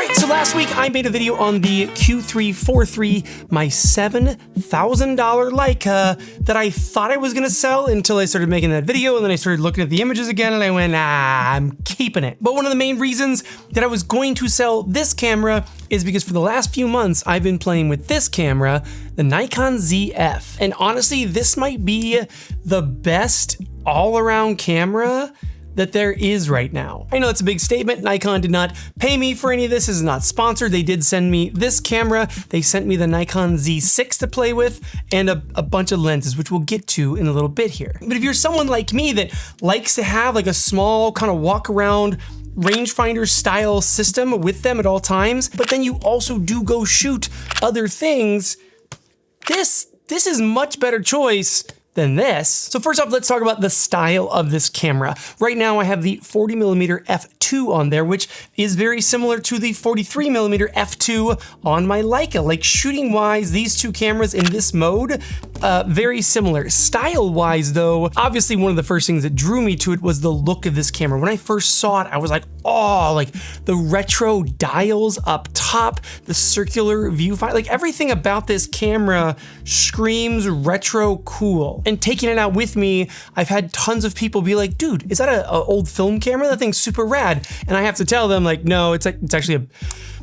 Alright, so last week I made a video on the Q343, my $7,000 Leica that I thought I was going to sell until I started making that video, and then I started looking at the images again and I went, I'm keeping it. But one of the main reasons that I was going to sell this camera is because for the last few months I've been playing with this camera, the Nikon Zf. And honestly, this might be the best all-around camera that there is right now. I know it's a big statement. Nikon did not pay me for any of this. This is not sponsored. They did send me this camera. They sent me the Nikon Zf to play with and a bunch of lenses, which we'll get to in a little bit here. But if you're someone like me that likes to have like a small kind of walk around rangefinder style system with them at all times, but then you also do go shoot other things, this is much better choice than this. So first off, let's talk about the style of this camera. Right now I have the 40mm f2 on there, which is very similar to the 43mm f2 on my Leica. Like shooting wise, these two cameras in this mode, very similar. Style wise though, obviously one of the first things that drew me to it was the look of this camera. When I first saw it, I was like, oh, like the retro dials up top, the circular viewfinder, like everything about this camera screams retro cool. And taking it out with me, I've had tons of people be like, dude, is that an old film camera? That thing's super rad. And I have to tell them like, no, it's actually a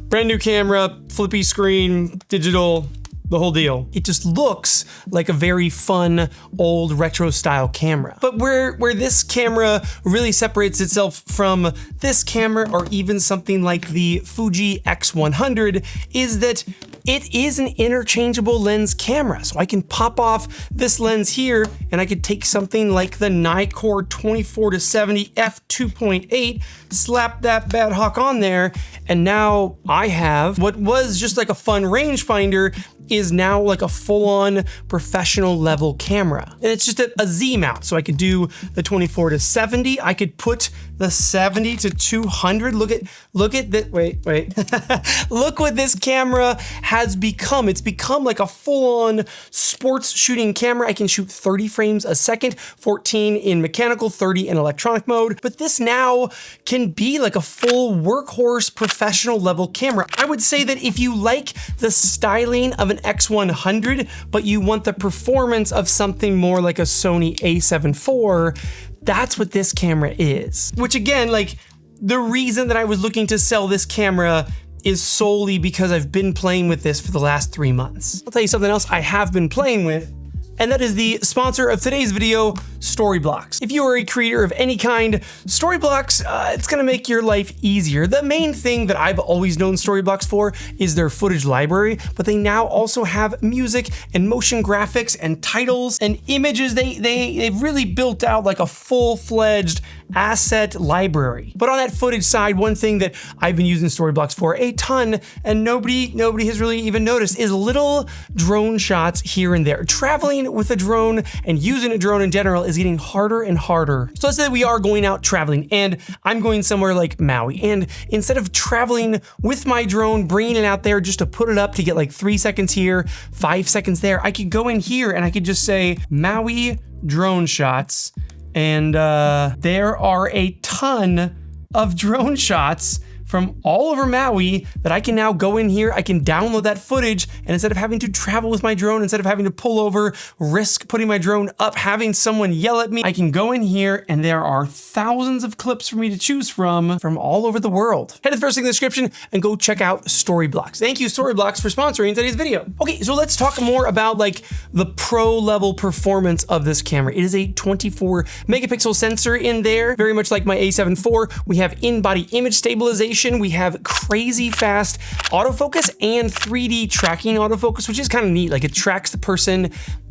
brand new camera, flippy screen, digital, the whole deal. It just looks like a very fun old retro style camera. But where this camera really separates itself from this camera or even something like the Fuji X100 is that it is an interchangeable lens camera. So I can pop off this lens here and I could take something like the Nikon 24-70 f2.8, slap that bad hawk on there, and now I have what was just like a fun rangefinder is now like a full-on professional level camera. And it's just a Z mount. So I could do the 24-70. I could put the 70-200. Look at that. Wait. Look what this camera has become. It's become like a full-on sports shooting camera. I can shoot 30 frames a second, 14 in mechanical, 30 in electronic mode. But this now can be like a full workhorse professional level camera. I would say that if you like the styling of an X100, but you want the performance of something more like a Sony a7 IV, that's what this camera is. Which again, like the reason that I was looking to sell this camera is solely because I've been playing with this for the last 3 months. I'll tell you something else I have been playing with, and that is the sponsor of today's video, Storyblocks. If you are a creator of any kind, Storyblocks, it's gonna make your life easier. The main thing that I've always known Storyblocks for is their footage library, but they now also have music and motion graphics and titles and images. They've really built out like a full-fledged asset library. But on that footage side, one thing that I've been using Storyblocks for a ton, and nobody has really even noticed, is little drone shots here and there. Traveling with a drone and using a drone in general is getting harder and harder. So let's say we are going out traveling and I'm going somewhere like Maui, and instead of traveling with my drone, bringing it out there just to put it up to get like 3 seconds here, 5 seconds there, I could go in here and I could just say Maui drone shots. And there are a ton of drone shots from all over Maui that I can now go in here, I can download that footage, and instead of having to travel with my drone, instead of having to pull over, risk putting my drone up, having someone yell at me, I can go in here and there are thousands of clips for me to choose from all over the world. Head to the first link in the description and go check out Storyblocks. Thank you, Storyblocks, for sponsoring today's video. Okay, so let's talk more about like the pro level performance of this camera. It is a 24 megapixel sensor in there, very much like my a7 IV. We have in-body image stabilization. We have crazy fast autofocus and 3D tracking autofocus, which is kind of neat. Like it tracks the person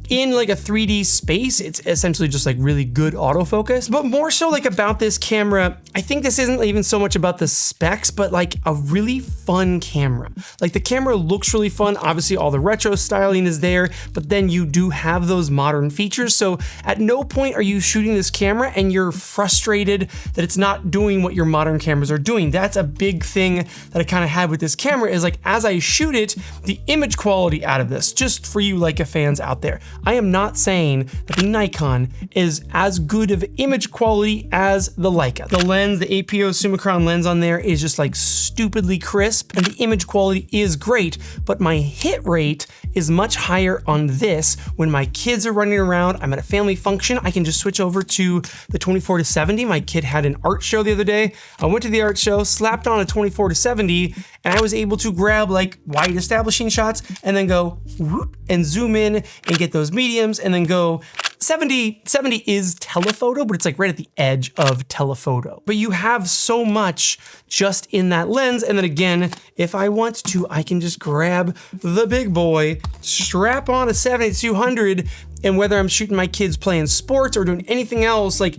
in like a 3D space. It's essentially just like really good autofocus. But more so like about this camera, I think this isn't even so much about the specs, but like a really fun camera. Like the camera looks really fun. Obviously all the retro styling is there, but then you do have those modern features. So at no point are you shooting this camera and you're frustrated that it's not doing what your modern cameras are doing. That's a big thing that I kind of had with this camera, is like as I shoot it, the image quality out of this, just for you Leica fans out there, I am not saying that the Nikon is as good of image quality as the Leica. The lens, the APO Summicron lens on there is just like stupidly crisp, and the image quality is great, but my hit rate is much higher on this. When my kids are running around, I'm at a family function, I can just switch over to the 24-70. My kid had an art show the other day. I went to the art show, slapped on a 24-70, and I was able to grab like wide establishing shots and then go whoop, and zoom in and get those mediums and then go 70 is telephoto, but it's like right at the edge of telephoto. But you have so much just in that lens. And then again, if I want to, I can just grab the big boy, strap on a 70-200, and whether I'm shooting my kids playing sports or doing anything else, like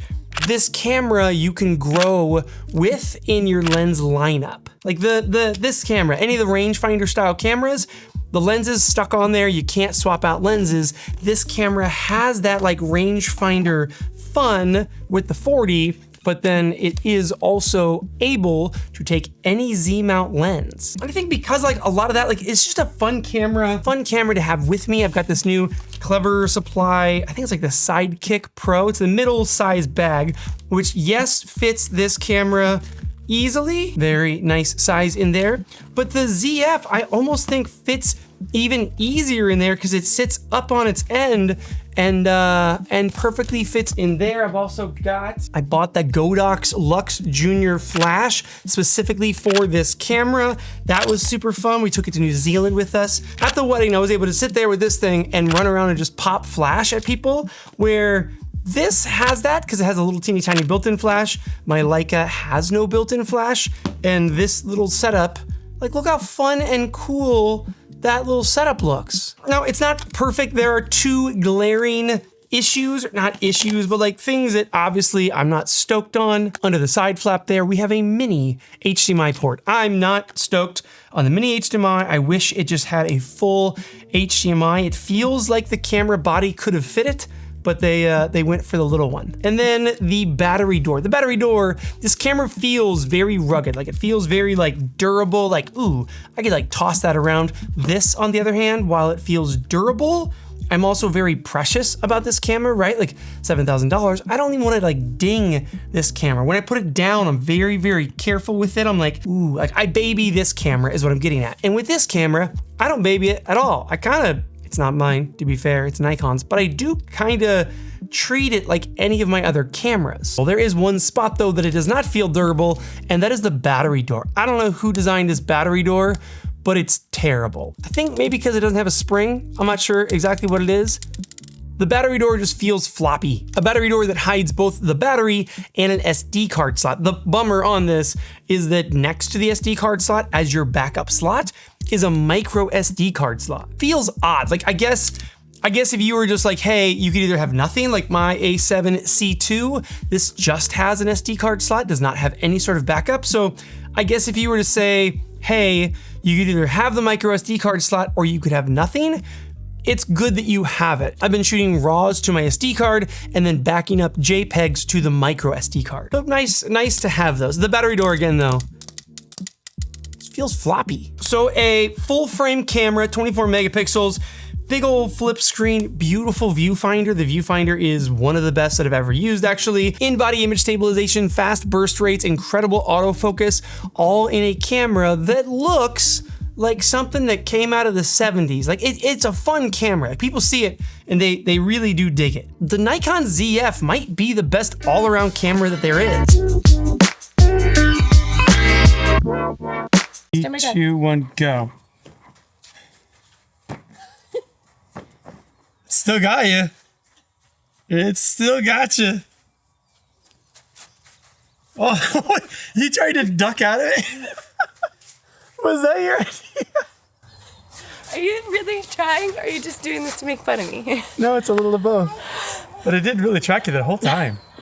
this camera you can grow with in your lens lineup. Like this camera, any of the rangefinder style cameras, the lens is stuck on there, you can't swap out lenses. This camera has that like rangefinder fun with the 40, but then it is also able to take any Z-mount lens. And I think because like a lot of that, like it's just a fun camera to have with me. I've got this new Clever Supply, I think it's like the Sidekick Pro. It's the middle size bag, which yes, fits this camera easily. Very nice size in there. But the ZF, I almost think fits even easier in there because it sits up on its end and perfectly fits in there. I bought the Godox Lux Junior Flash specifically for this camera. That was super fun. We took it to New Zealand with us. At the wedding, I was able to sit there with this thing and run around and just pop flash at people, where this has that because it has a little teeny tiny built-in flash. My Leica has no built-in flash, and this little setup, like look how fun and cool that little setup looks. Now, it's not perfect. There are two glaring issues, not issues, but like things that obviously I'm not stoked on. Under the side flap there, we have a mini HDMI port. I'm not stoked on the mini HDMI. I wish it just had a full HDMI. It feels like the camera body could have fit it, but they went for the little one. And then the battery door. The battery door, this camera feels very rugged. Like it feels very like durable, like, ooh, I could like toss that around. This, on the other hand, while it feels durable, I'm also very precious about this camera, right? Like $7,000. I don't even want to like ding this camera. When I put it down, I'm very, very careful with it. I'm like, ooh, like I baby this camera is what I'm getting at. And with this camera, I don't baby it at all. It's not mine, to be fair, it's Nikon's, but I do kind of treat it like any of my other cameras. Well, there is one spot though that it does not feel durable, and that is the battery door. I don't know who designed this battery door, but it's terrible. I think maybe because it doesn't have a spring. I'm not sure exactly what it is. The battery door just feels floppy. A battery door that hides both the battery and an SD card slot. The bummer on this is that next to the SD card slot as your backup slot is a micro SD card slot. Feels odd. Like I guess if you were just like, hey, you could either have nothing, like my A7C II, this just has an SD card slot, does not have any sort of backup. So I guess if you were to say, hey, you could either have the micro SD card slot or you could have nothing, it's good that you have it. I've been shooting RAWs to my SD card and then backing up JPEGs to the micro SD card. So nice to have those. The battery door again though, feels floppy. So a full frame camera, 24 megapixels, big old flip screen, beautiful viewfinder. The viewfinder is one of the best that I've ever used actually. In-body image stabilization, fast burst rates, incredible autofocus, all in a camera that looks like something that came out of the 70s. Like it's a fun camera. People see it and they really do dig it. The Nikon Zf might be the best all-around camera that there is. 3, 2, 1, go. Still got you. It still got you. Oh, you tried to duck out of it? Was that your idea? Are you really trying, or are you just doing this to make fun of me? No, it's a little of both. But it did really track you the whole time.